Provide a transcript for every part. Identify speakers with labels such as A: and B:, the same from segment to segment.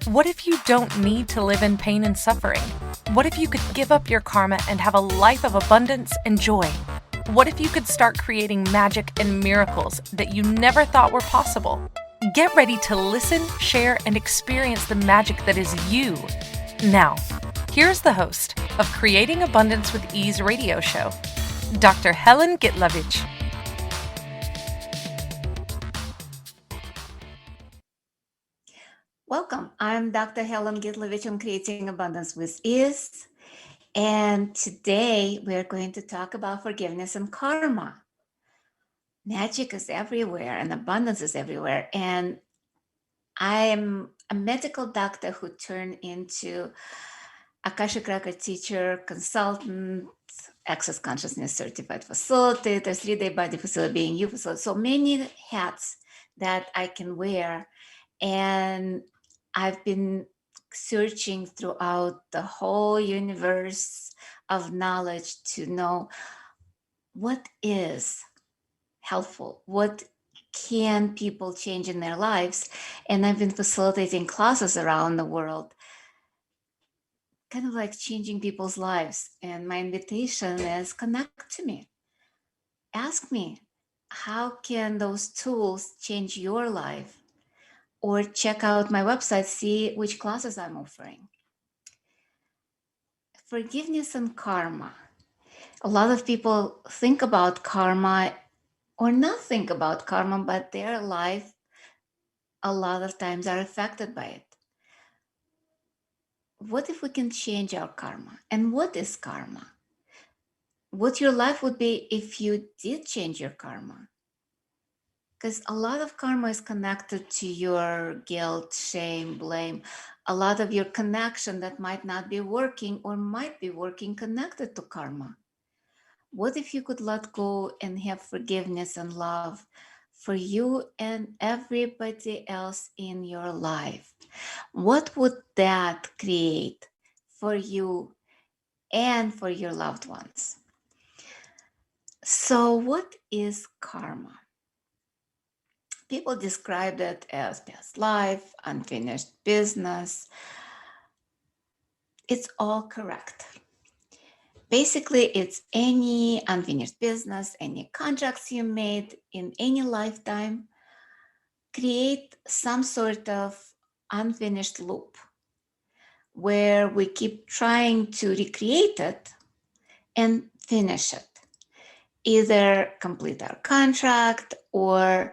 A: What if you don't need to live in pain and suffering? What if you could give up your karma and have a life of abundance and joy? What if you could start creating magic and miracles that you never thought were possible? Get ready to listen, share, and experience the magic that is you. Now, here's the host of Creating Abundance with Ease radio show, Dr. Helen Gitlevich.
B: Welcome. I'm Dr. Helen Gitlevich on Creating Abundance with Ease. And today we're going to talk about forgiveness and karma. Magic is everywhere and abundance is everywhere. And I'm a medical doctor who turned into Akashic Record teacher, consultant, Access Consciousness certified facilitator, 3-day body facilitator, being you facilitator. So many hats that I can wear. And I've been searching throughout the whole universe of knowledge to know what is helpful, what can people change in their lives. And I've been facilitating classes around the world, kind of like changing people's lives. And my invitation is connect to me. Ask me, how can those tools change your life? Or check out my website, see which classes I'm offering. Forgiveness and karma. A lot of people think about karma or not think about karma, but their life a lot of times are affected by it. What if we can change our karma? And what is karma? What your life would be if you did change your karma? Because a lot of karma is connected to your guilt, shame, blame. A lot of your connection that might not be working or might be working connected to karma. What if you could let go and have forgiveness and love for you and everybody else in your life? What would that create for you and for your loved ones? So, what is karma? People describe it as past life, unfinished business. It's all correct. Basically, it's any unfinished business, any contracts you made in any lifetime, create some sort of unfinished loop where we keep trying to recreate it and finish it. Either complete our contract or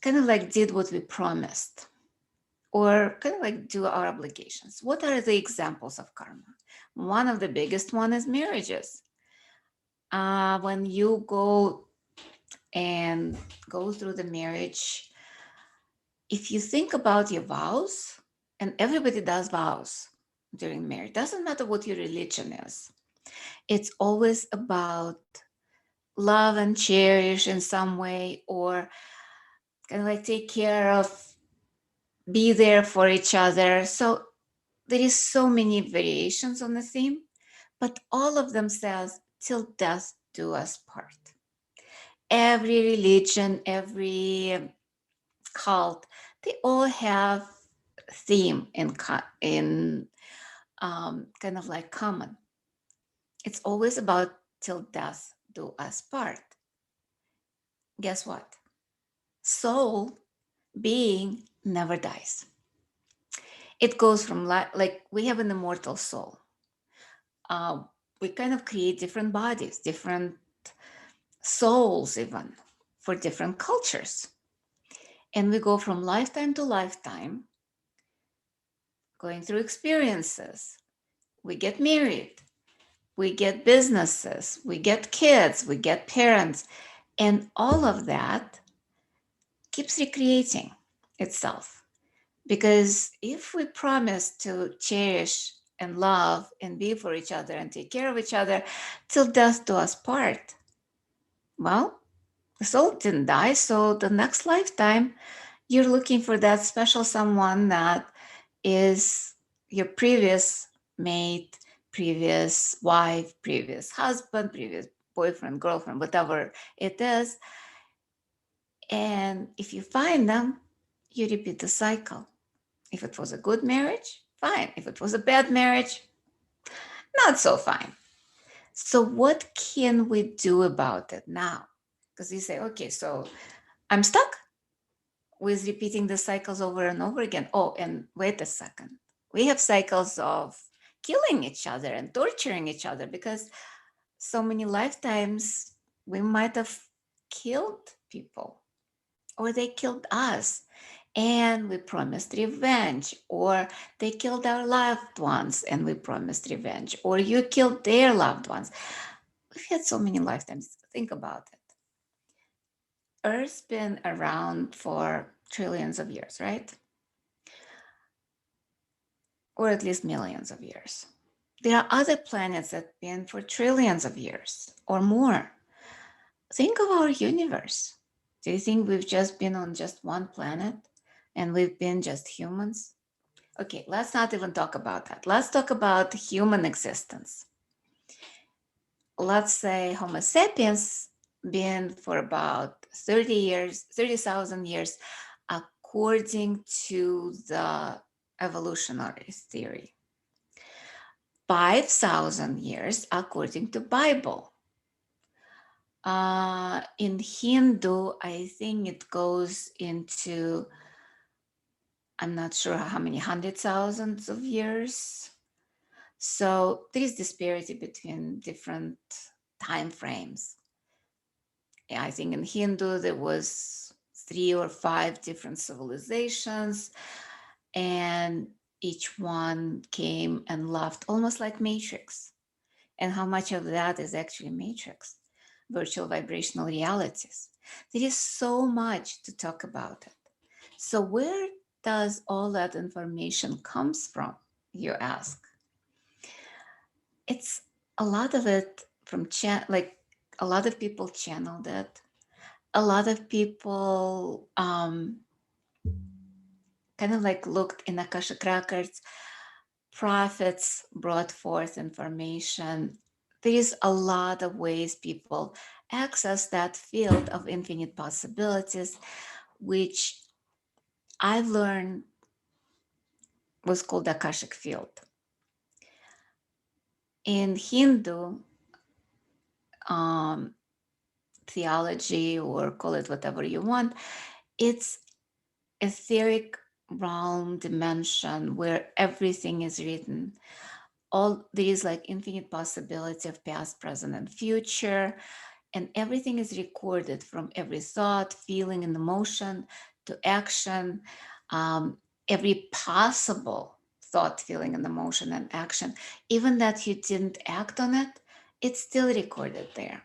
B: kind of like did what we promised, or kind of like do our obligations. What are the examples of karma? One of the biggest one is marriages. When you go through the marriage, if you think about your vows, and everybody does vows during marriage, doesn't matter what your religion is. It's always about love and cherish in some way, or kind of like take care of, be there for each other. So there is so many variations on the theme, but all of them says till death do us part. Every religion, every cult, they all have theme in kind of like common. It's always about till death do us part. Guess what? Soul, being, never dies. It goes from like we have an immortal soul. We kind of create different bodies, different souls, even for different cultures. And we go from lifetime to lifetime, going through experiences. We get married, we get businesses, we get kids, we get parents, and all of that keeps recreating itself. Because if we promise to cherish and love and be for each other and take care of each other till death do us part, well, the soul didn't die. So the next lifetime, you're looking for that special someone that is your previous mate, previous wife, previous husband, previous boyfriend, girlfriend, whatever it is. And if you find them, you repeat the cycle. If it was a good marriage, fine. If it was a bad marriage, not so fine. So, what can we do about it now? Because you say, okay, so I'm stuck with repeating the cycles over and over again. Oh, and wait a second. We have cycles of killing each other and torturing each other because so many lifetimes we might have killed people or they killed us and we promised revenge, or they killed our loved ones and we promised revenge, or you killed their loved ones. We've had so many lifetimes. Think about it. Earth's been around for trillions of years, right? Or at least millions of years. There are other planets that have been for trillions of years or more. Think of our universe. Do you think we've just been on just one planet and we've been just humans? Okay, let's not even talk about that. Let's talk about human existence. Let's say Homo sapiens been for about 30 years, 30,000 years, according to the evolutionary theory. 5,000 years according to Bible. In Hindu, I think it goes into, I'm not sure how many hundred thousands of years. So there is disparity between different time frames. I think in Hindu there was 3 or 5 different civilizations, and each one came and left almost like Matrix. And how much of that is actually Matrix, virtual vibrational realities? There is so much to talk about it. So where does all that information comes from, you ask? It's a lot of it from like a lot of people channeled it. A lot of people kind of like looked in Akashic Records. Prophets brought forth information. There is a lot of ways people access that field of infinite possibilities, which I've learned was called Akashic field. In Hindu theology, or call it whatever you want, it's etheric realm dimension where everything is written. All there is like infinite possibility of past, present, and future, and everything is recorded from every thought, feeling, and emotion to action. Every possible thought, feeling, and emotion and action, even that you didn't act on it, it's still recorded there.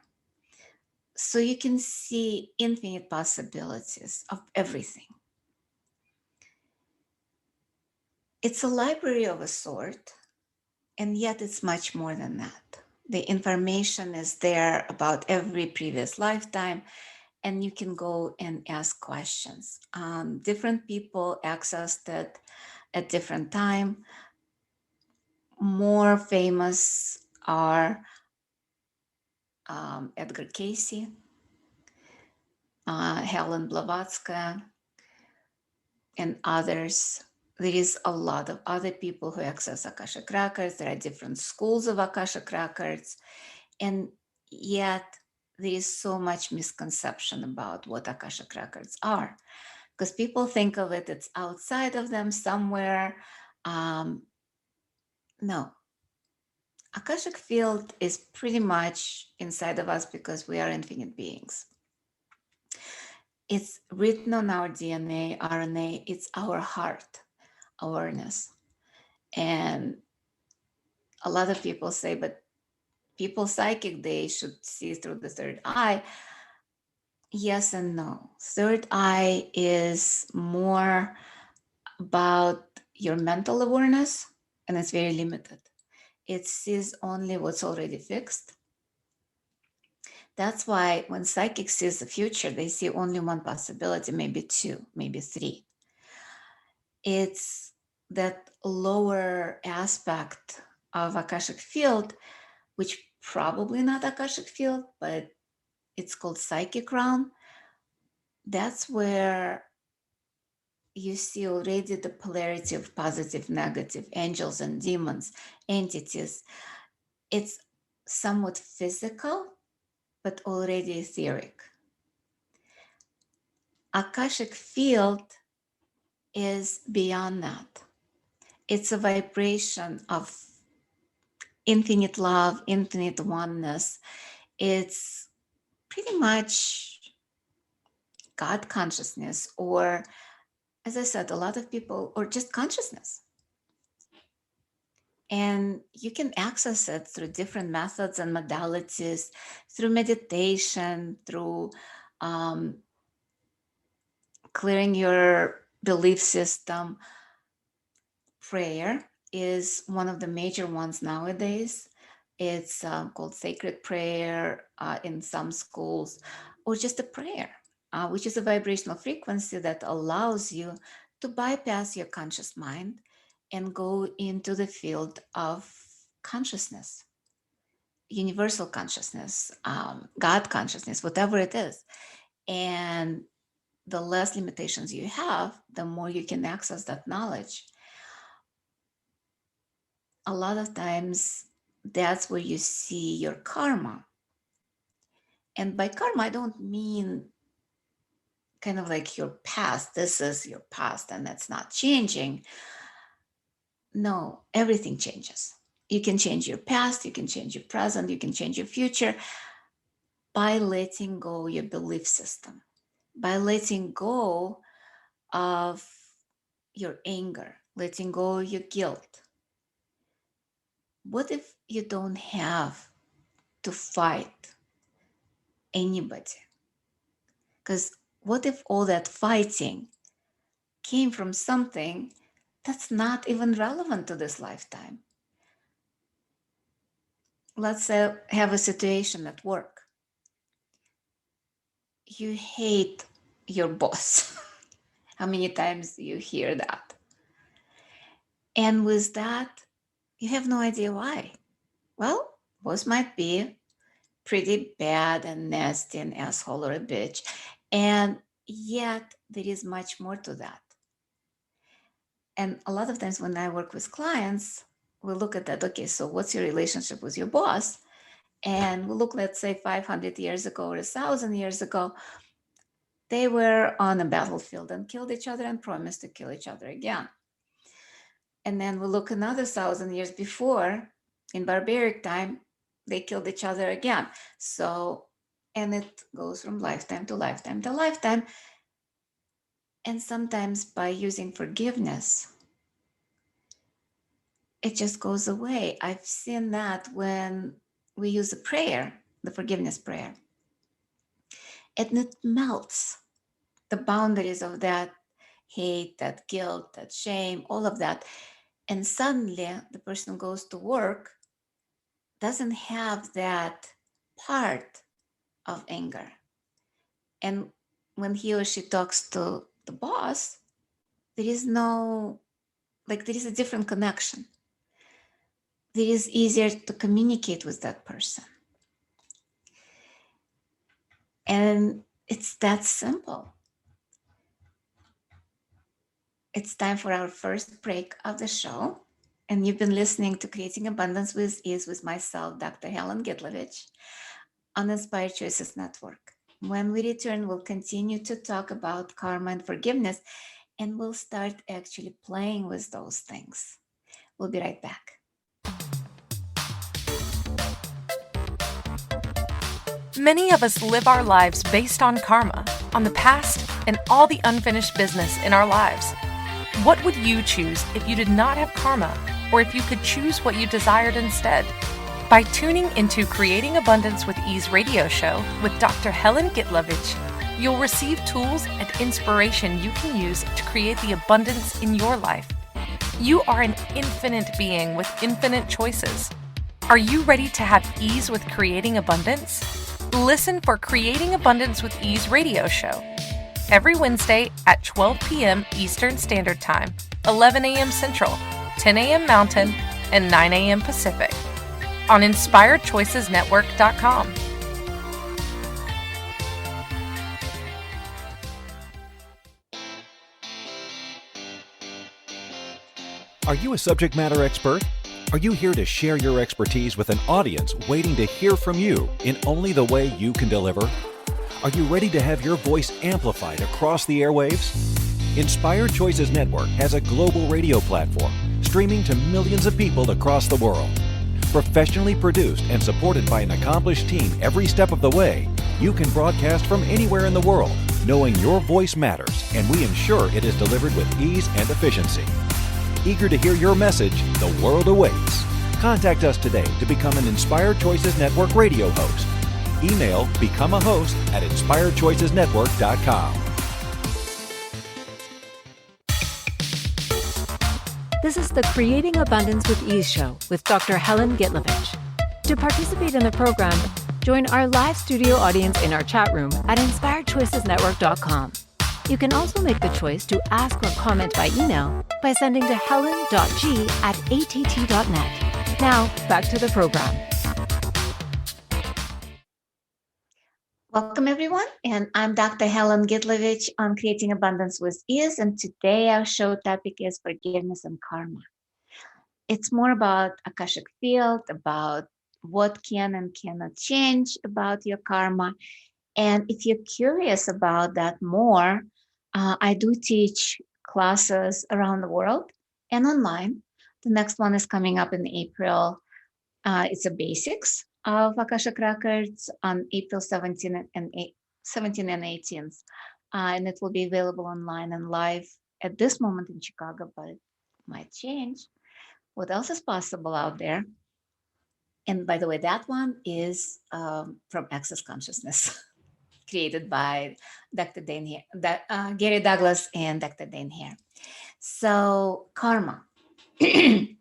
B: So you can see infinite possibilities of everything. It's a library of a sort, and yet it's much more than that. The information is there about every previous lifetime, and you can go and ask questions. Different people accessed it at different time. More famous are Edgar Casey, Helen Blavatsky, and others. There is a lot of other people who access Akashic Records. There are different schools of Akashic Records. And yet there is so much misconception about what Akashic Records are. Because people think of it, it's outside of them somewhere. No. Akashic field is pretty much inside of us because we are infinite beings. It's written on our DNA, RNA, it's our heart awareness. And a lot of people say, but people psychic, they should see through the third eye. Yes and no. Third eye is more about your mental awareness, and it's very limited. It sees only what's already fixed. That's why when psychic sees the future, they see only one possibility, maybe 2, maybe 3. It's that lower aspect of Akashic field, which probably not Akashic field, but it's called psychic realm. That's where you see already the polarity of positive, negative, angels and demons, entities. It's somewhat physical, but already etheric. Akashic field is beyond that. It's a vibration of infinite love, infinite oneness. It's pretty much God consciousness, or as I said, a lot of people, or just consciousness. And you can access it through different methods and modalities, through meditation, through clearing your belief system. Prayer is one of the major ones nowadays. It's called sacred prayer in some schools, or just a prayer, which is a vibrational frequency that allows you to bypass your conscious mind and go into the field of consciousness, universal consciousness, God consciousness, whatever it is. And the less limitations you have, the more you can access that knowledge. A lot of times, that's where you see your karma. And by karma, I don't mean kind of like your past. This is your past and that's not changing. No, everything changes. You can change your past, you can change your present, you can change your future by letting go your belief system, by letting go of your anger, letting go your guilt. What if you don't have to fight anybody? Because what if all that fighting came from something that's not even relevant to this lifetime? Let's say have a situation at work. You hate your boss. How many times you hear that? And with that, you have no idea why. Well, boss might be pretty bad and nasty and asshole or a bitch. And yet there is much more to that. And a lot of times when I work with clients, we look at that, okay, so what's your relationship with your boss? And we look, let's say 500 years ago or 1,000 years ago, they were on a battlefield and killed each other and promised to kill each other again. And then we look another 1,000 years before, in barbaric time, they killed each other again. So, and it goes from lifetime to lifetime to lifetime. And sometimes by using forgiveness, it just goes away. I've seen that when we use a prayer, the forgiveness prayer, and it melts the boundaries of that hate, that guilt, that shame, all of that. And suddenly the person goes to work, doesn't have that part of anger. And when he or she talks to the boss, there is no, like, there is a different connection. It is easier to communicate with that person. And it's that simple. It's time for our first break of the show. And you've been listening to Creating Abundance with Ease with myself, Dr. Helen Gitlevich, on Inspired Choices Network. When we return, we'll continue to talk about karma and forgiveness, and we'll start actually playing with those things. We'll be right back.
A: Many of us live our lives based on karma, on the past, and all the unfinished business in our lives. What would you choose if you did not have karma, or if you could choose what you desired instead? By tuning into Creating Abundance with Ease radio show with Dr. Helen Gitlevich, you'll receive tools and inspiration you can use to create the abundance in your life. You are an infinite being with infinite choices. Are you ready to have ease with creating abundance? Listen for Creating Abundance with Ease radio show every Wednesday at 12 p.m. Eastern Standard Time, 11 a.m. Central, 10 a.m. Mountain, and 9 a.m. Pacific on InspiredChoicesNetwork.com.
C: Are you a subject matter expert? Are you here to share your expertise with an audience waiting to hear from you in only the way you can deliver? Are you ready to have your voice amplified across the airwaves? Inspired Choices Network has a global radio platform streaming to millions of people across the world. Professionally produced and supported by an accomplished team every step of the way, you can broadcast from anywhere in the world, knowing your voice matters, and we ensure it is delivered with ease and efficiency. Eager to hear your message, the world awaits. Contact us today to become an Inspired Choices Network radio host. Email becomeahost@inspiredchoicesnetwork.com.
D: This is the Creating Abundance with Ease show with Dr. Helen Gitlevich. To participate in the program, join our live studio audience in our chat room at inspiredchoicesnetwork.com. You can also make the choice to ask or comment by email by sending to helen.g@att.net. Now, back to the program.
B: Welcome, everyone. And I'm Dr. Helen Gitlevich on Creating Abundance with Ease. And today our show topic is forgiveness and karma. It's more about Akashic field, about what can and cannot change about your karma. And if you're curious about that more, I do teach classes around the world and online. The next one is coming up in April. It's a basics of Akashic Records on April 17th and 18th. And it will be available online and live at this moment in Chicago, but it might change. What else is possible out there? And by the way, that one is from Access Consciousness, created by Dr. Gary Douglas and Dr. Dane Hare. So karma. We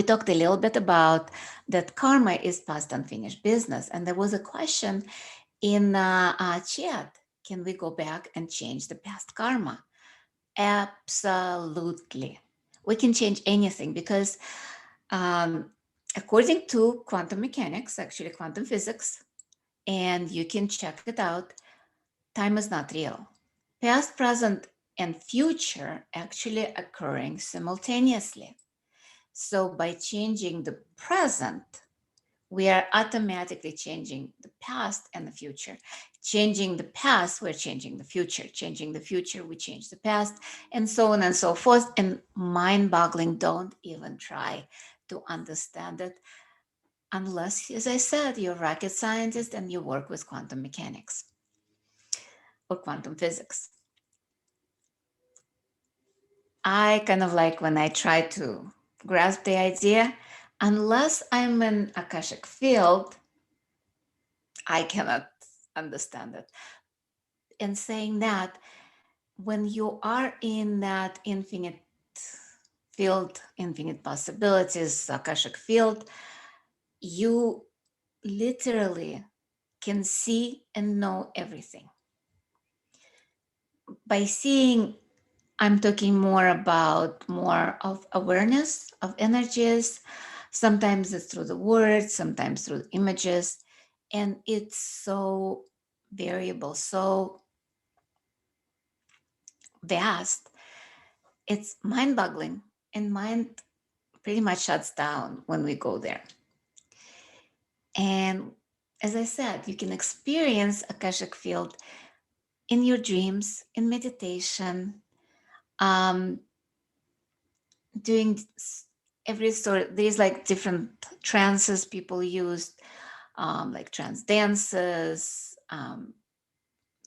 B: talked a little bit about that karma is past unfinished business. And there was a question in chat. Can we go back and change the past karma? Absolutely. We can change anything because according to quantum mechanics, actually quantum physics, and you can check it out, time is not real. Past, present, and future actually occurring simultaneously. So by changing the present, we are automatically changing the past and the future. Changing the past, we're changing the future. Changing the future, we change the past, and so on and so forth. And mind-boggling, don't even try to understand it unless, as I said, you're a rocket scientist and you work with quantum mechanics or quantum physics. I kind of like when I try to grasp the idea, unless I'm in Akashic field, I cannot understand it. And saying that, when you are in that infinite field, infinite possibilities, Akashic field, you literally can see and know everything. By seeing, I'm talking more of awareness of energies. Sometimes it's through the words, sometimes through images. And it's so variable, so vast. It's mind-boggling, and mind pretty much shuts down when we go there. And as I said, you can experience Akashic field in your dreams, in meditation, doing every sort. There's like different trances people use, like trance dances,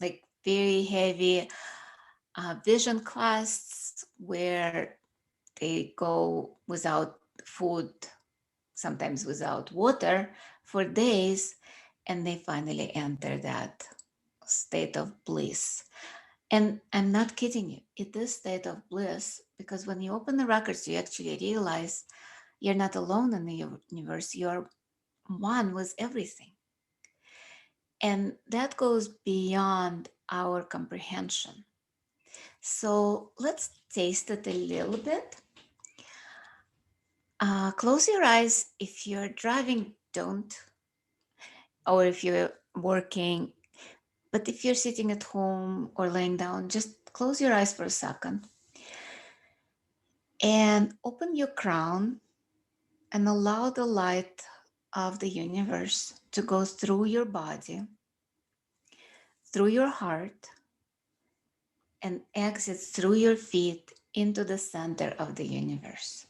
B: like very heavy vision class where they go without food, sometimes without water for days, and they finally enter that state of bliss. And I'm not kidding you, it is state of bliss, because when you open the records, you actually realize you're not alone in the universe, you're one with everything. And that goes beyond our comprehension. So let's taste it a little bit. Close your eyes. If you're driving, don't. Or if you're working, but if you're sitting at home or laying down, just close your eyes for a second. And open your crown and allow the light of the universe to go through your body, through your heart, and exit through your feet into the center of the universe.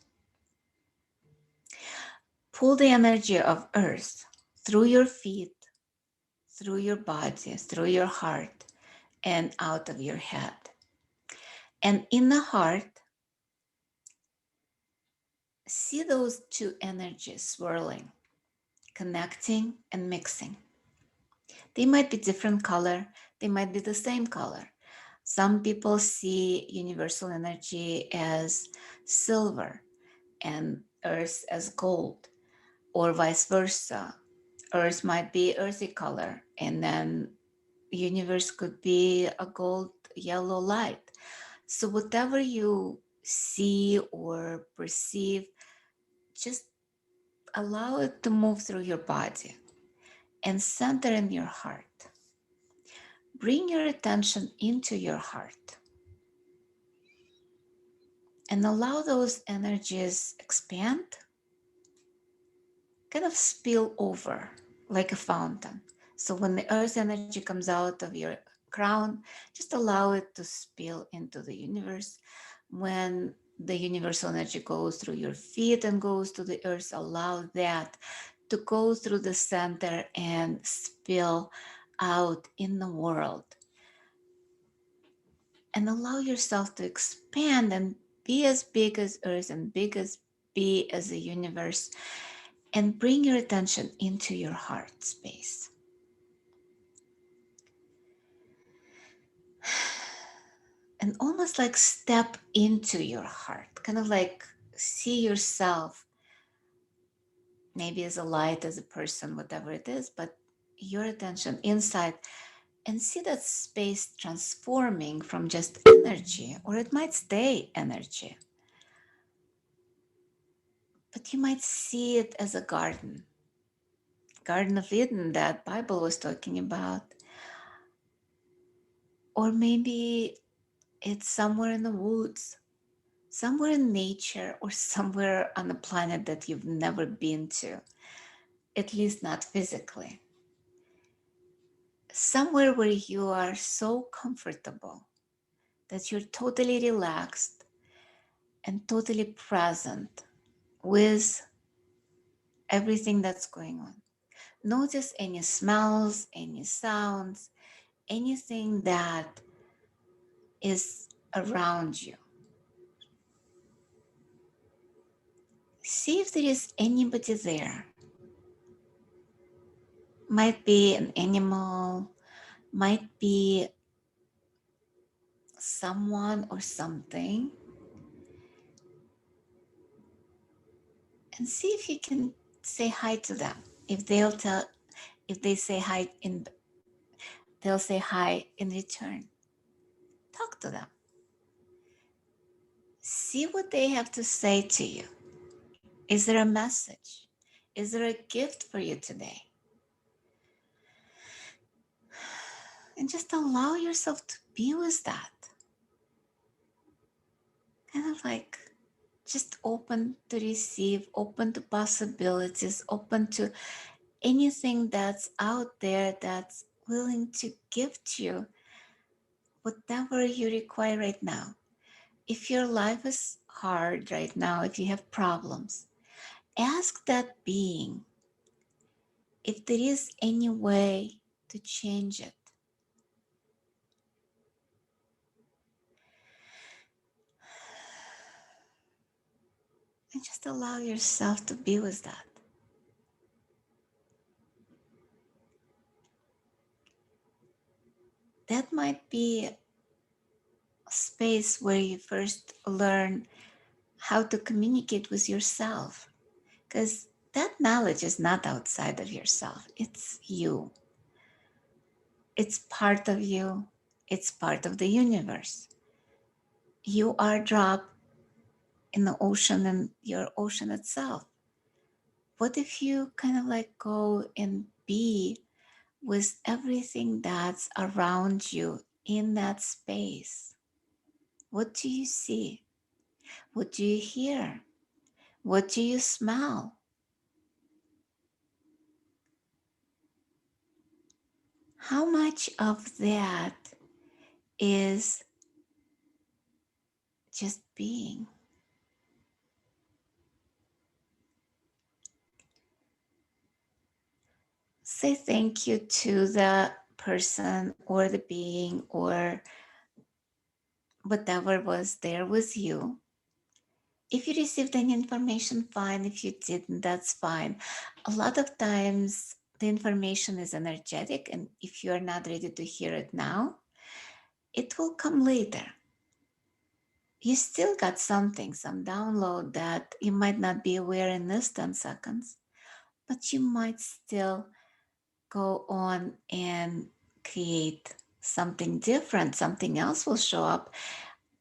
B: Pull the energy of earth through your feet, through your body, through your heart, and out of your head. And in the heart, see those two energies swirling, connecting and mixing. They might be different color, they might be the same color. Some people see universal energy as silver and earth as gold, or vice versa. Earth might be earthy color, and then universe could be a gold yellow light. So whatever you see or perceive, just allow it to move through your body and center in your heart. Bring your attention into your heart and allow those energies expand, kind of spill over like a fountain. So when the earth energy comes out of your crown, just allow it to spill into the universe. When the universal energy goes through your feet and goes to the earth, allow that to go through the center and spill out in the world. And allow yourself to expand and be as big as earth and big as be as the universe, and bring your attention into your heart space. And almost like step into your heart, kind of like see yourself maybe as a light, as a person, whatever it is, but your attention inside, and see that space transforming from just energy, or it might stay energy, but you might see it as a Garden of Eden that Bible was talking about. Or maybe it's somewhere in the woods, somewhere in nature, or somewhere on a planet that you've never been to, at least not physically. Somewhere where you are so comfortable that you're totally relaxed and totally present with everything that's going on. Notice any smells, any sounds, anything that is around you. See if there is anybody there. Might be an animal, might be someone or something. And see if you can say hi to them. If they say hi they'll say hi in return. Talk to them. See what they have to say to you. Is there a message? Is there a gift for you today? And just allow yourself to be with that. Kind of like just open to receive, open to possibilities, open to anything that's out there that's willing to gift you whatever you require right now. If your life is hard right now, if you have problems, ask that being if there is any way to change it. And just allow yourself to be with that. That might be a space where you first learn how to communicate with yourself, because that knowledge is not outside of yourself. It's you. It's part of you. It's part of the universe. You are a drop in the ocean and your ocean itself. What if you kind of like go and be with everything that's around you in that space? What do you see? What do you hear? What do you smell? How much of that is just being? Say thank you to the person or the being or whatever was there with you. If you received any information, fine. If you didn't, that's fine. A lot of times the information is energetic, and if you are not ready to hear it now, it will come later. You still got something, some download that you might not be aware in this 10 seconds, but you might still go on and create something different. Something else will show up,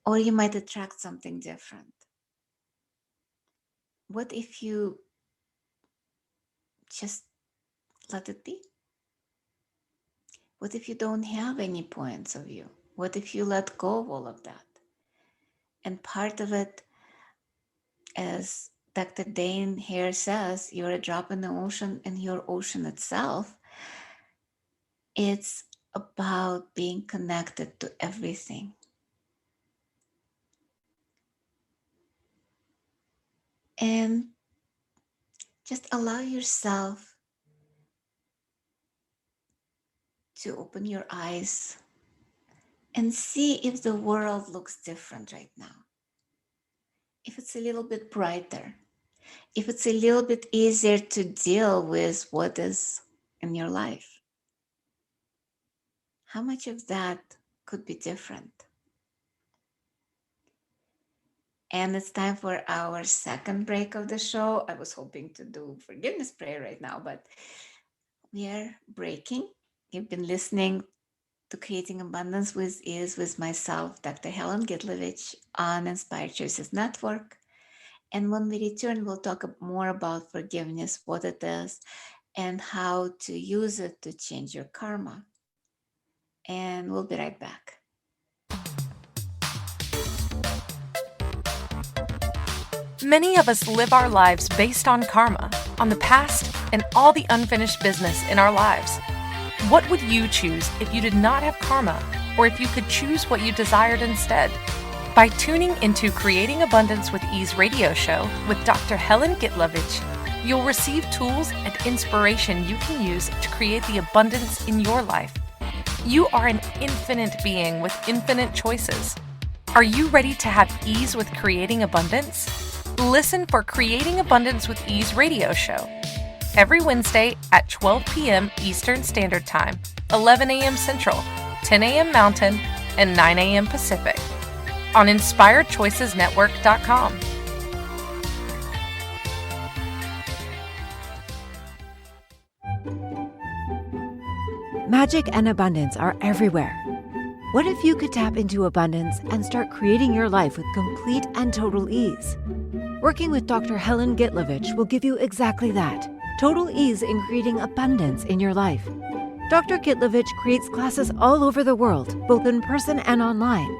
B: or you might attract something different. What if you just let it be? What if you don't have any points of view? What if you let go of all of that? And part of it, as Dr. Dane here says, you're a drop in the ocean, and your ocean itself, it's about being connected to everything. And just allow yourself to open your eyes and see if the world looks different right now. If it's a little bit brighter, if it's a little bit easier to deal with what is in your life. How much of that could be different? And it's time for our second break of the show. I was hoping to do forgiveness prayer right now, but we are breaking. You've been listening to Creating Abundance with Ease with myself, Dr. Helen Gitlevich, on Inspired Choices Network. And when we return, we'll talk more about forgiveness, what it is, and how to use it to change your karma. And we'll be right back.
A: Many of us live our lives based on karma, on the past, and all the unfinished business in our lives. What would you choose if you did not have karma, or if you could choose what you desired instead? By tuning into Creating Abundance with Ease radio show with Dr. Helen Gitlevich, you'll receive tools and inspiration you can use to create the abundance in your life. You are an infinite being with infinite choices. Are you ready to have ease with creating abundance? Listen for Creating Abundance with Ease radio show every Wednesday at 12 p.m. Eastern Standard Time, 11 a.m. Central, 10 a.m. Mountain, and 9 a.m. Pacific on InspiredChoicesNetwork.com.
D: Magic and abundance are everywhere. What if you could tap into abundance and start creating your life with complete and total ease? Working with Dr. Helen Gitlevich will give you exactly that, total ease in creating abundance in your life. Dr. Gitlevich creates classes all over the world, both in person and online.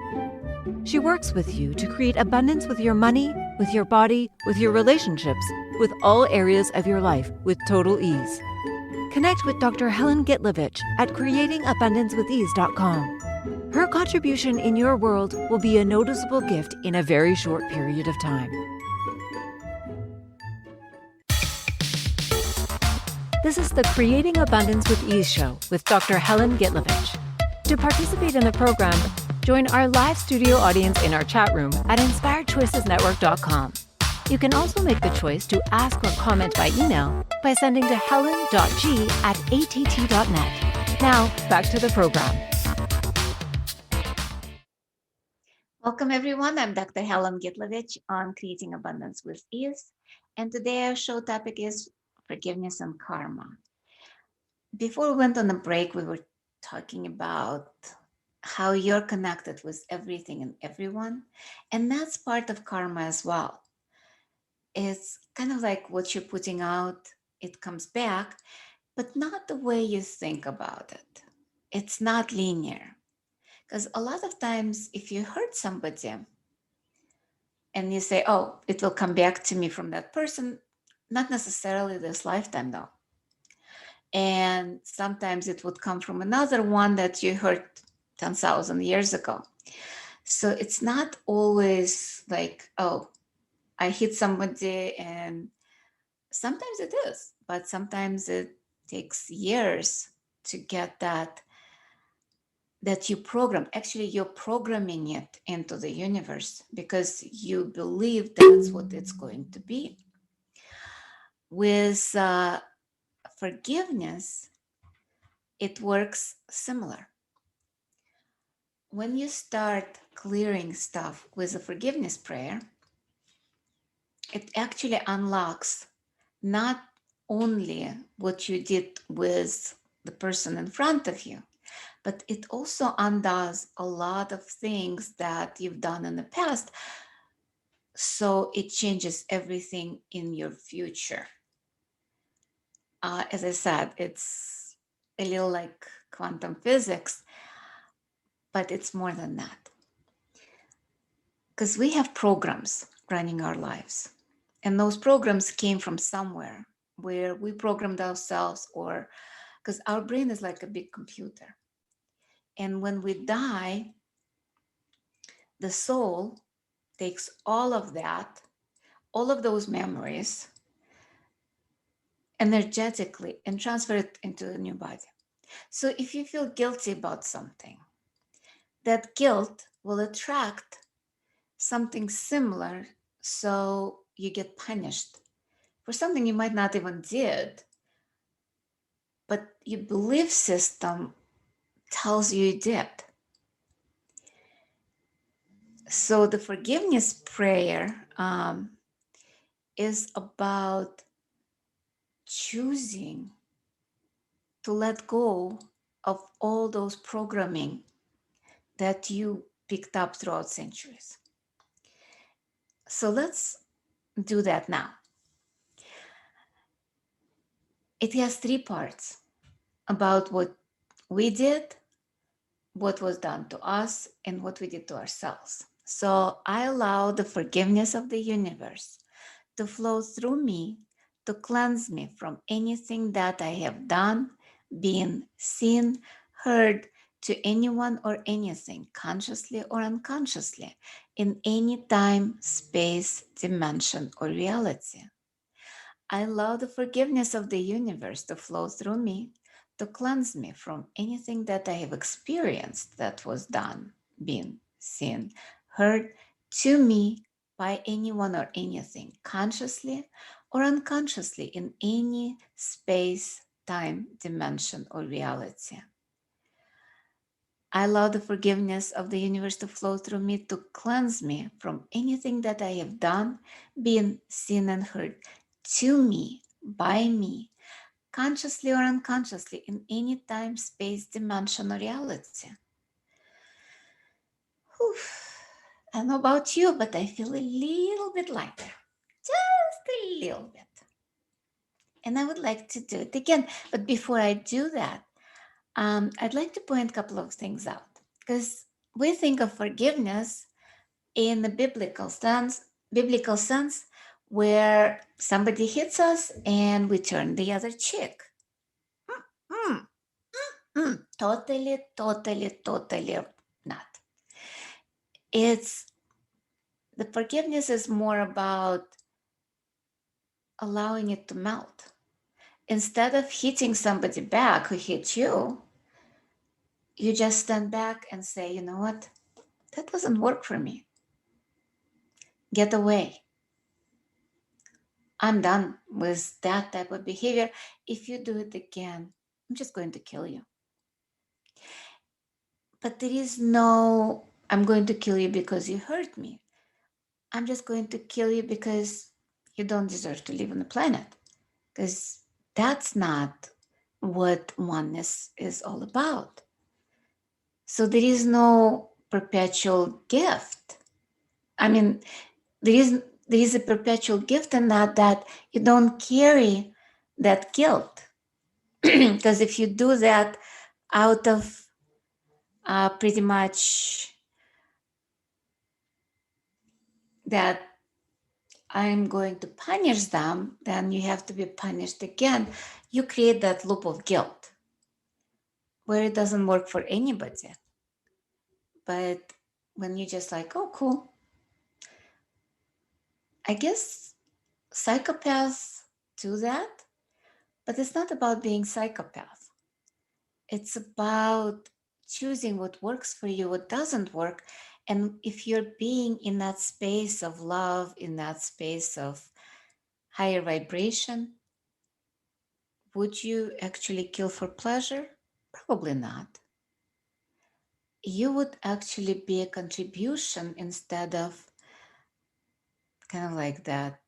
D: She works with you to create abundance with your money, with your body, with your relationships, with all areas of your life with total ease. Connect with Dr. Helen Gitlevich at creatingabundancewithease.com. Her contribution in your world will be a noticeable gift in a very short period of time. This is the Creating Abundance with Ease show with Dr. Helen Gitlevich. To participate in the program, join our live studio audience in our chat room at InspiredChoicesNetwork.com. You can also make the choice to ask or comment by email by sending to helen.g@att.net. Now, back to the program.
B: Welcome, everyone. I'm Dr. Helen Gitlevich on Creating Abundance with Ease. And today our show topic is forgiveness and karma. Before we went on a break, we were talking about how you're connected with everything and everyone. And that's part of karma as well. It's kind of like what you're putting out, it comes back, but not the way you think about it. It's not linear. Because a lot of times, if you hurt somebody, And you say, oh, it will come back to me from that person. Not necessarily this lifetime, though. And sometimes it would come from another one that you heard 10,000 years ago. So it's not always like, oh, I hit somebody, and sometimes it is, but sometimes it takes years to get that you program. Actually, you're programming it into the universe because you believe that's what it's going to be. With forgiveness, it works similar. When you start clearing stuff with a forgiveness prayer, it actually unlocks not only what you did with the person in front of you, but it also undoes a lot of things that you've done in the past. So it changes everything in your future. As I said, it's a little like quantum physics, but it's more than that. Because we have programs running our lives, and those programs came from somewhere where we programmed ourselves, or because our brain is like a big computer. And when we die, the soul takes all of that, all of those memories, energetically, and transfer it into a new body. So if you feel guilty about something, that guilt will attract something similar, so you get punished for something you might not even did, but your belief system tells you you did. So the forgiveness prayer is about choosing to let go of all those programming that you picked up throughout centuries. So let's do that now. It has 3 parts about what we did, what was done to us, and what we did to ourselves. So I allow the forgiveness of the universe to flow through me to cleanse me from anything that I have done, been, seen, heard to anyone or anything, consciously or unconsciously, in any time, space, dimension, or reality. I allow the forgiveness of the universe to flow through me to cleanse me from anything that I have experienced that was done, been, seen, heard to me by anyone or anything, consciously or unconsciously, in any space, time, dimension, or reality. I allow the forgiveness of the universe to flow through me to cleanse me from anything that I have done, been, seen, and heard to me, by me, consciously or unconsciously, in any time, space, dimension, or reality. Whew. I don't know about you, but I feel a little bit lighter, just a little bit. And I would like to do it again. But before I do that, I'd like to point a couple of things out, because we think of forgiveness in the biblical sense, where somebody hits us and we turn the other cheek. Totally not. It's the forgiveness is more about allowing it to melt. Instead of hitting somebody back who hit you, you just stand back and say, you know what? That doesn't work for me. Get away. I'm done with that type of behavior. If you do it again, I'm just going to kill you. But there is no, I'm going to kill you because you hurt me. I'm just going to kill you because you don't deserve to live on the planet. Because that's not what oneness is all about. So there is no perpetual gift. I mean, there is a perpetual gift in that you don't carry that guilt. Because if you do that out of pretty much that I'm going to punish them, then you have to be punished again. You create that loop of guilt where it doesn't work for anybody. But when you just like, oh, cool. I guess psychopaths do that, but it's not about being psychopath. It's about choosing what works for you, what doesn't work. And if you're being in that space of love, in that space of higher vibration, would you actually kill for pleasure? Probably not. You would actually be a contribution instead of kind of like that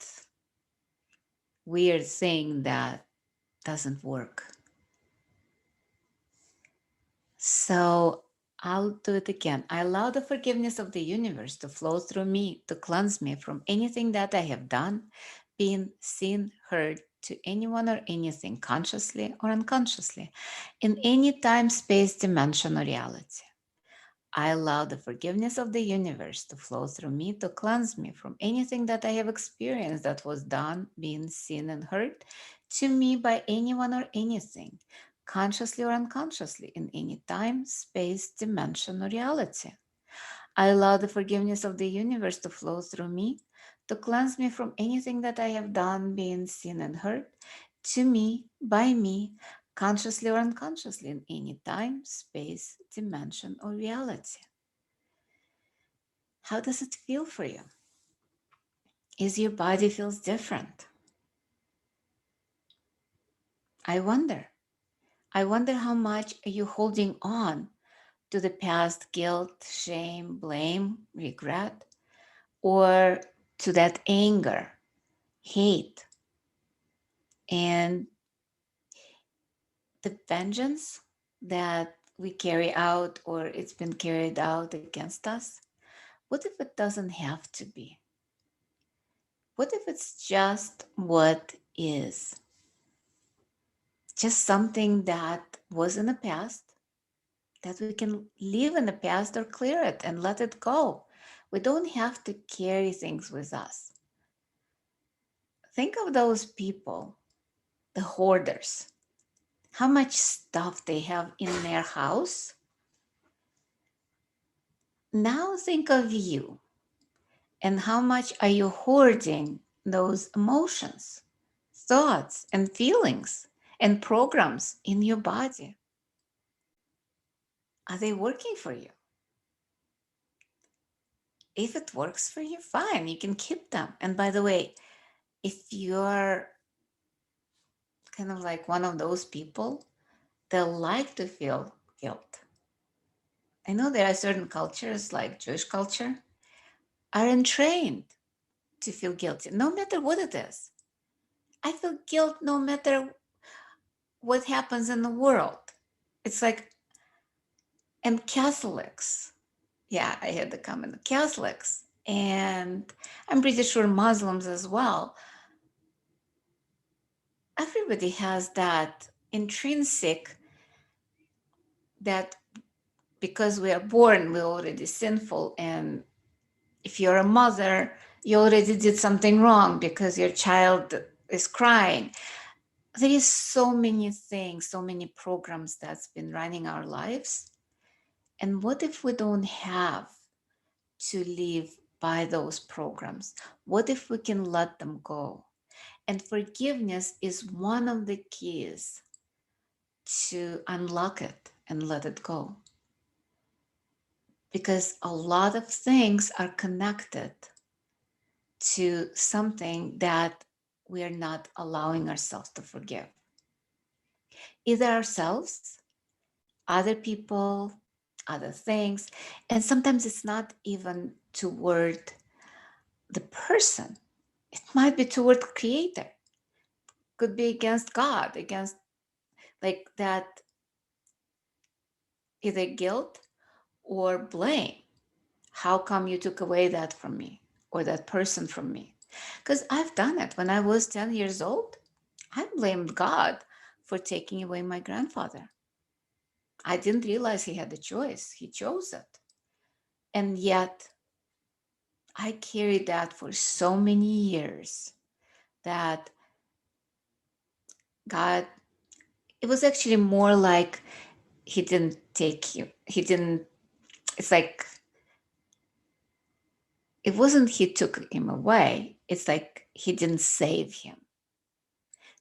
B: weird thing that doesn't work. So I'll do it again. I allow the forgiveness of the universe to flow through me, to cleanse me from anything that I have done, been, seen, heard to anyone or anything, consciously or unconsciously, in any time, space, dimension, or reality. I allow the forgiveness of the universe to flow through me, to cleanse me from anything that I have experienced that was done, been, seen, and heard to me by anyone or anything, consciously or unconsciously, in any time, space, dimension, or reality. I allow the forgiveness of the universe to flow through me, to cleanse me from anything that I have done, been, seen, and heard to me, by me, consciously or unconsciously, in any time, space, dimension, or reality. How does it feel for you? Is your body feels different? I wonder. I wonder how much are you holding on to the past guilt, shame, blame, regret, or to that anger, hate, and the vengeance that we carry out or it's been carried out against us? What if it doesn't have to be? What if it's just what is? Just something that was in the past, that we can live in the past or clear it and let it go. We don't have to carry things with us. Think of those people, the hoarders, how much stuff they have in their house. Now think of you and how much are you hoarding those emotions, thoughts, and feelings and programs in your body. Are they working for you? If it works for you, fine, you can keep them. And by the way, if you're kind of like one of those people that like to feel guilt, I know there are certain cultures, like Jewish culture, are entrained to feel guilty, no matter what it is. I feel guilt no matter what happens in the world. It's like, and Catholics, yeah, I had the comment, Catholics, and I'm pretty sure Muslims as well. Everybody has that intrinsic, that because we are born, we're already sinful. And if you're a mother, you already did something wrong because your child is crying. There is so many things, so many programs that's been running our lives. And what if we don't have to live by those programs? What if we can let them go? And forgiveness is one of the keys to unlock it and let it go. Because a lot of things are connected to something that we are not allowing ourselves to forgive. Either ourselves, other people, other things. And sometimes it's not even toward the person. It might be toward creator. Could be against God, against like that, either guilt or blame. How come you took away that from me or that person from me? Because I've done it. When I was 10 years old, I blamed God for taking away my grandfather. I didn't realize he had a choice. He chose it. And yet I carried that for so many years that God, it was actually more like he didn't take you. He didn't, it's like, it wasn't he took him away. It's like he didn't save him.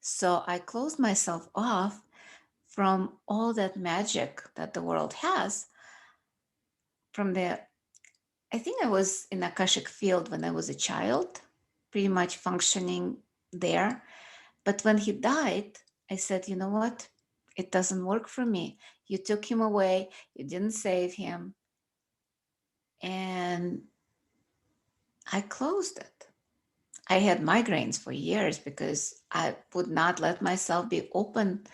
B: So I closed myself off from all that magic that the world has. From the, I think I was in Akashic field when I was a child, pretty much functioning there. But when he died, I said, you know what? It doesn't work for me. You took him away. You didn't save him. And I closed it. I had migraines for years because I would not let myself be open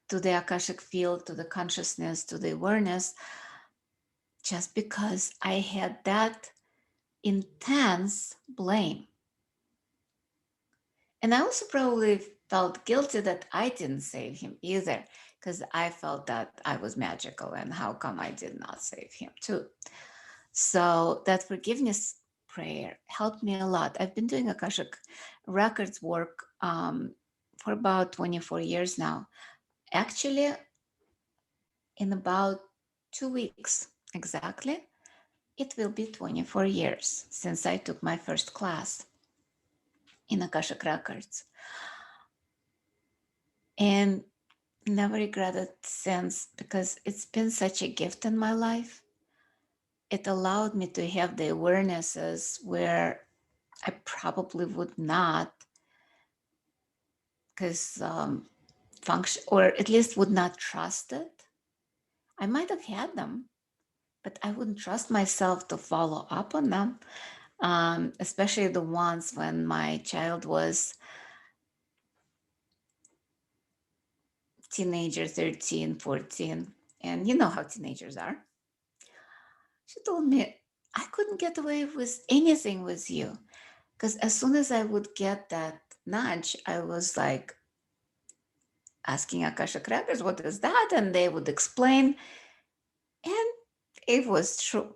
B: to the Akashic field, to the consciousness, to the awareness, just because I had that intense blame. And I also probably felt guilty that I didn't save him either, because I felt that I was magical and how come I did not save him too. So that forgiveness prayer helped me a lot. I've been doing Akashic Records work for about 24 years now. Actually, in about 2 weeks exactly, it will be 24 years since I took my first class in Akashic Records. And never regretted since, because it's been such a gift in my life. It allowed me to have the awarenesses where I probably would not, because function, or at least would not trust it. I might have had them, but I wouldn't trust myself to follow up on them, especially the ones when my child was teenager, 13, 14. And you know how teenagers are. She told me, I couldn't get away with anything with you. Because as soon as I would get that nudge, I was like asking Akashic Records, what is that? And they would explain. And it was true.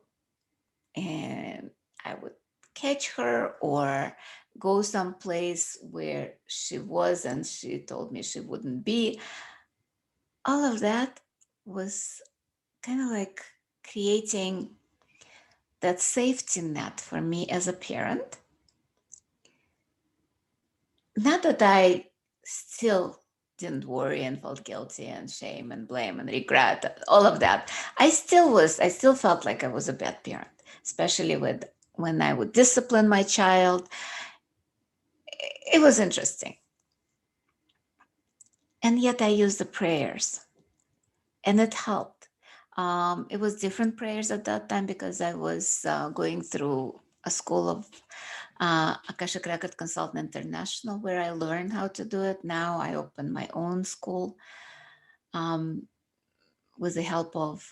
B: And I would catch her or go someplace where she was and she told me she wouldn't be. All of that was kind of like creating that safety net for me as a parent. Not that I still didn't worry and felt guilty and shame and blame and regret, all of that. I still felt like I was a bad parent, especially when I would discipline my child. It was interesting. And yet I used the prayers and it helped. It was different prayers at that time because I was going through a school of Akashic Record Consultant International, where I learned how to do it. Now I open my own school with the help of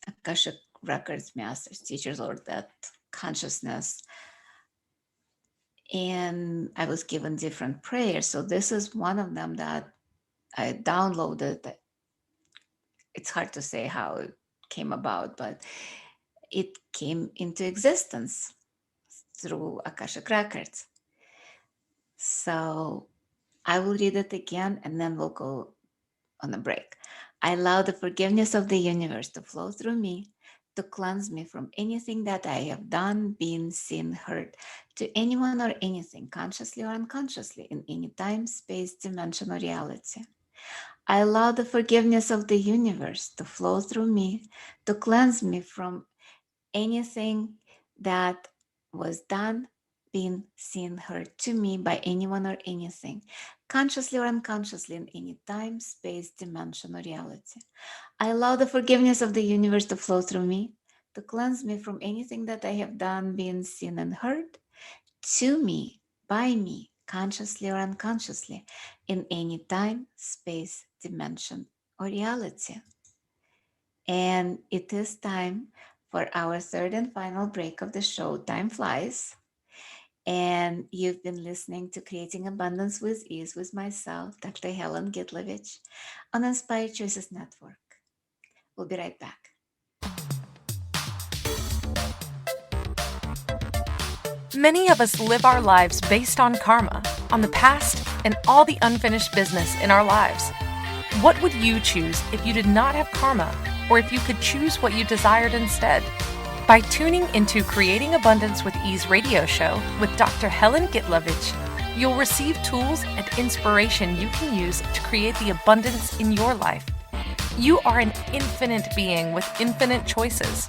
B: Akashic Records Masters, teachers, or that consciousness. And I was given different prayers. So this is one of them that I downloaded. It's hard to say how it came about, but it came into existence through Akashic Records. So I will read it again and then we'll go on a break. I allow the forgiveness of the universe to flow through me, to cleanse me from anything that I have done, been, seen, heard, to anyone or anything, consciously or unconsciously, in any time, space, dimension, or reality. I allow the forgiveness of the universe to flow through me, to cleanse me from anything that was done, been, seen, heard to me by anyone or anything, consciously or unconsciously, in any time, space, dimension, or reality. I allow the forgiveness of the universe to flow through me, to cleanse me from anything that I have done, been, seen, and heard to me, by me, consciously or unconsciously, in any time, space, dimension, or reality. And it is time for our third and final break of the show. Time flies. And you've been listening to Creating Abundance with Ease with myself, Dr. Helen Gitlevich, on Inspired Choices Network. We'll be right back.
A: Many of us live our lives based on karma, on the past, and all the unfinished business in our lives. What would you choose if you did not have karma, or if you could choose what you desired instead? By tuning into Creating Abundance with Ease radio show with Dr. Helen Gitlevich, you'll receive tools and inspiration you can use to create the abundance in your life. You are an infinite being with infinite choices.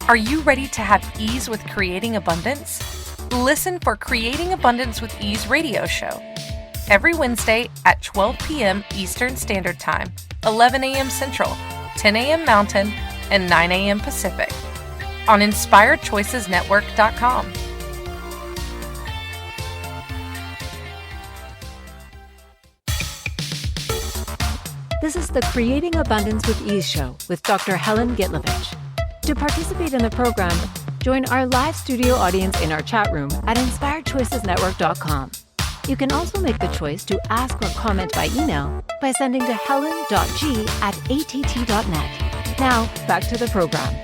A: Are you ready to have ease with creating abundance? Listen for Creating Abundance with Ease radio show every Wednesday at 12 p.m. Eastern Standard Time, 11 a.m. Central, 10 a.m. Mountain, and 9 a.m. Pacific on InspiredChoicesNetwork.com.
D: This is the Creating Abundance with Ease show with Dr. Helen Gitlevich. To participate in the program, join our live studio audience in our chat room at InspiredChoicesNetwork.com. You can also make the choice to ask or comment by email by sending to helen.g@att.net. Now, back to the program.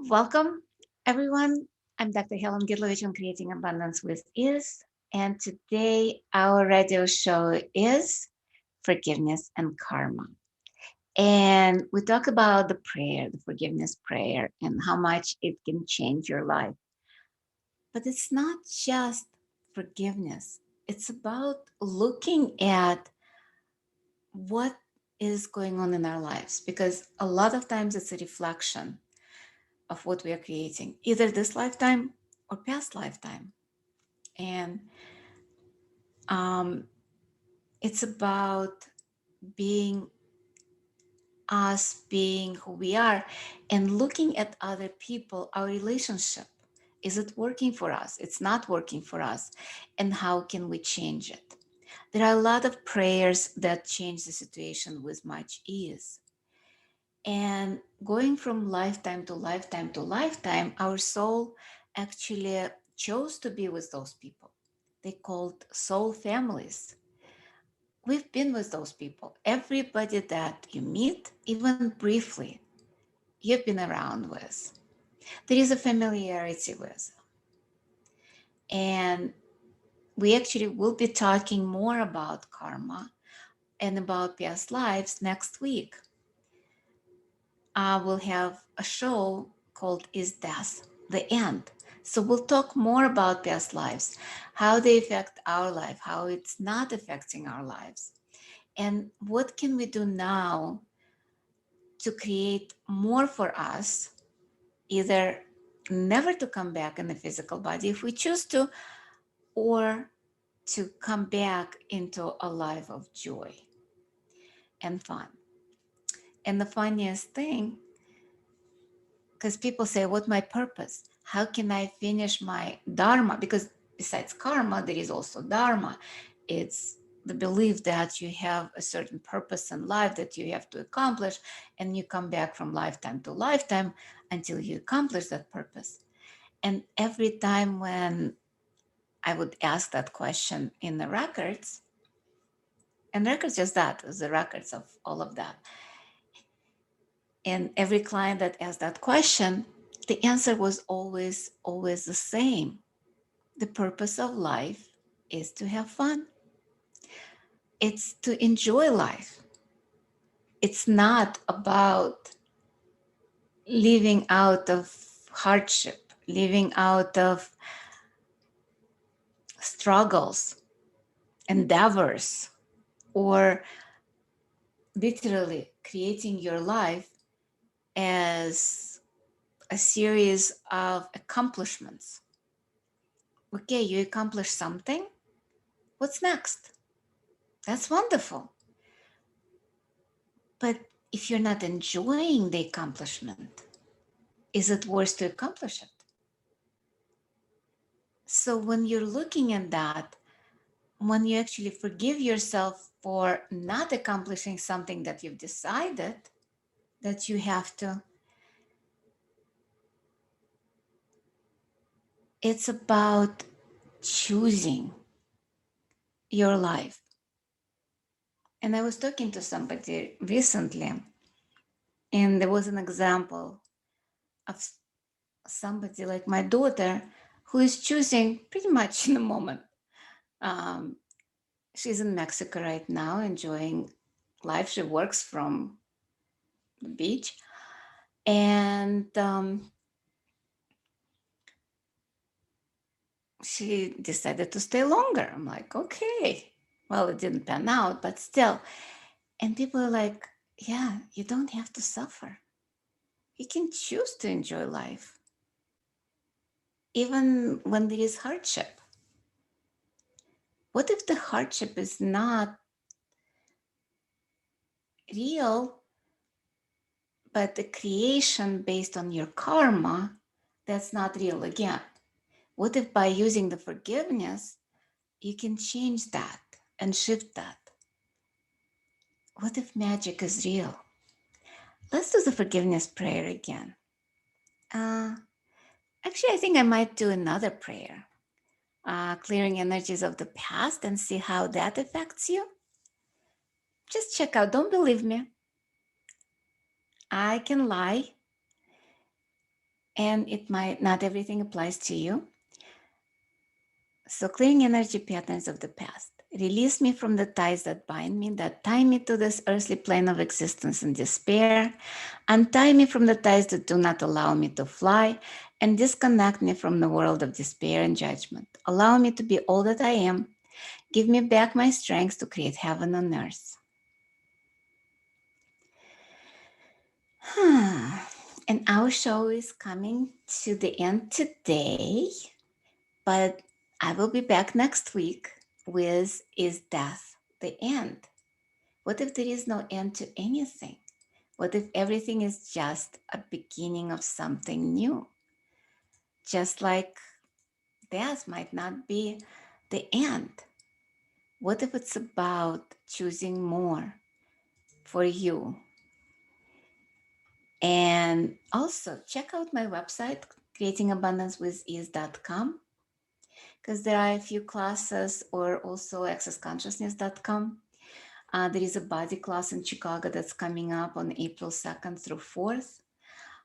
B: Welcome, everyone. I'm Dr. Helen Gitlevich on Creating Abundance with Ease. And today, our radio show is Forgiveness and Karma. And we talk about the prayer, the forgiveness prayer, and how much it can change your life. But it's not just forgiveness. It's about looking at what is going on in our lives, because a lot of times it's a reflection of what we are creating, either this lifetime or past lifetime. And it's about being us, being who we are, and looking at other people, our relationship. Is it working for us? It's not working for us. And how can we change it? There are a lot of prayers that change the situation with much ease. And going from lifetime to lifetime to lifetime, our soul actually chose to be with those people. They called soul families. We've been with those people. Everybody that you meet, even briefly, you've been around with. There is a familiarity with. And we actually will be talking more about karma and about past lives next week. We'll have a show called Is Death the End? So we'll talk more about past lives, how they affect our life, how it's not affecting our lives, and what can we do now to create more for us, either never to come back in the physical body if we choose to, or to come back into a life of joy and fun. And the funniest thing, because people say, what's my purpose? How can I finish my dharma? Because besides karma, there is also dharma. It's the belief that you have a certain purpose in life that you have to accomplish, and you come back from lifetime to lifetime until you accomplish that purpose. And every time when I would ask that question in the records, and records just that, was the records of all of that. And every client that asked that question, the answer was always the same. The purpose of life is to have fun. It's to enjoy life. It's not about living out of hardship, living out of struggles, endeavors, or literally creating your life as a series of accomplishments. Okay, you accomplished something. What's next? That's wonderful. But if you're not enjoying the accomplishment, is it worth to accomplish it? So when you're looking at that, when you actually forgive yourself for not accomplishing something that you've decided that you have to, it's about choosing your life. And I was talking to somebody recently, and there was an example of somebody like my daughter who is choosing pretty much in the moment. Um, she's in Mexico right now, enjoying life. She works from the beach. And she decided to stay longer. I'm like, okay. Well, it didn't pan out, but still. And people are like, yeah, you don't have to suffer. You can choose to enjoy life, even when there is hardship. What if the hardship is not real, but the creation based on your karma that's not real again? What if by using the forgiveness, you can change that and shift that? What if magic is real? Let's do the forgiveness prayer again. Actually, I think I might do another prayer, clearing energies of the past, and see how that affects you. Just check out. Don't believe me. I can lie, and it might not everything applies to you. So clearing energy patterns of the past. Release me from the ties that bind me, that tie me to this earthly plane of existence and despair. Untie me from the ties that do not allow me to fly, and disconnect me from the world of despair and judgment. Allow me to be all that I am. Give me back my strength to create heaven on earth. And our show is coming to the end today, but I will be back next week with Is Death the End? What if there is no end to anything? What if everything is just a beginning of something new? Just like death might not be the end. What if it's about choosing more for you? And also check out my website, creatingabundancewithiz.com, because there are a few classes, or also accessconsciousness.com. There is a body class in Chicago that's coming up on April 2nd through 4th.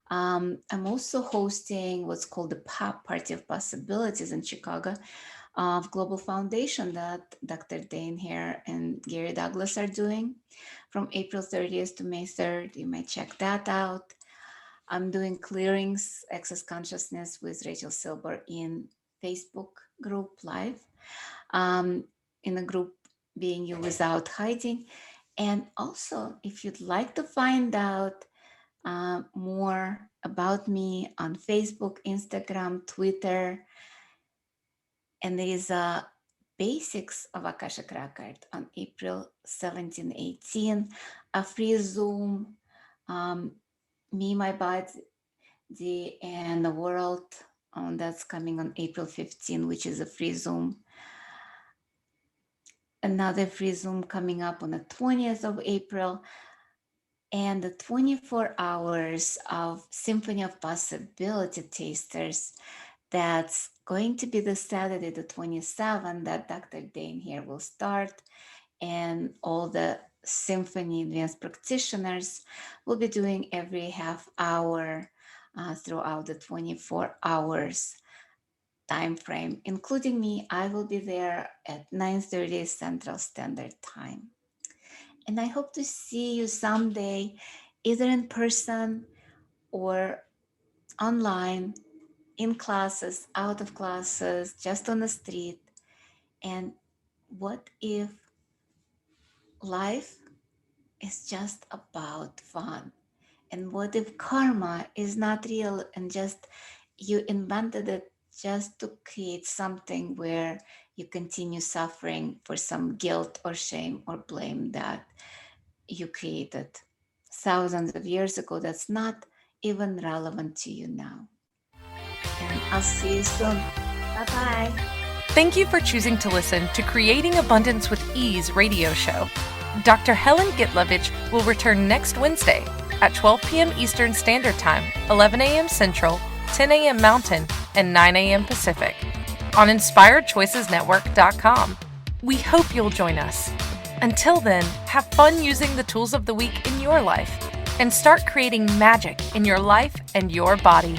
B: I'm also hosting what's called the Party of Possibilities in Chicago of Global Foundation that Dr. Dane Hare and Gary Douglas are doing from April 30th to May 3rd. You might check that out. I'm doing clearings, Access Consciousness with Rachel Silber in Facebook group live, in a group Being You Without Hiding. And also, if you'd like to find out more about me on Facebook, Instagram, Twitter, and there is a Basics of Akashic Record on April 17, 18, a free Zoom, Me, My Body, and the World, that's coming on April 15, which is a free Zoom. Another free Zoom coming up on the 20th of April, and the 24 hours of Symphony of Possibility Tasters. That's going to be the Saturday, the 27th, that Dr. Dane here will start, and all the Symphony advanced practitioners will be doing every half hour throughout the 24 hours time frame, including me. I will be there at 9:30 Central Standard Time. And I hope to see you someday, either in person or online, in classes, out of classes, just on the street. And what if life is just about fun? And what if karma is not real and just you invented it just to create something where you continue suffering for some guilt or shame or blame that you created thousands of years ago that's not even relevant to you now? And I'll see you soon. Bye-bye.
A: Thank you for choosing to listen to Creating Abundance with Ease radio show. Dr. Helen Gitlevich will return next Wednesday at 12 p.m. Eastern Standard Time, 11 a.m. Central, 10 a.m. Mountain, and 9 a.m. Pacific on InspiredChoicesNetwork.com. We hope you'll join us. Until then, have fun using the tools of the week in your life and start creating magic in your life and your body.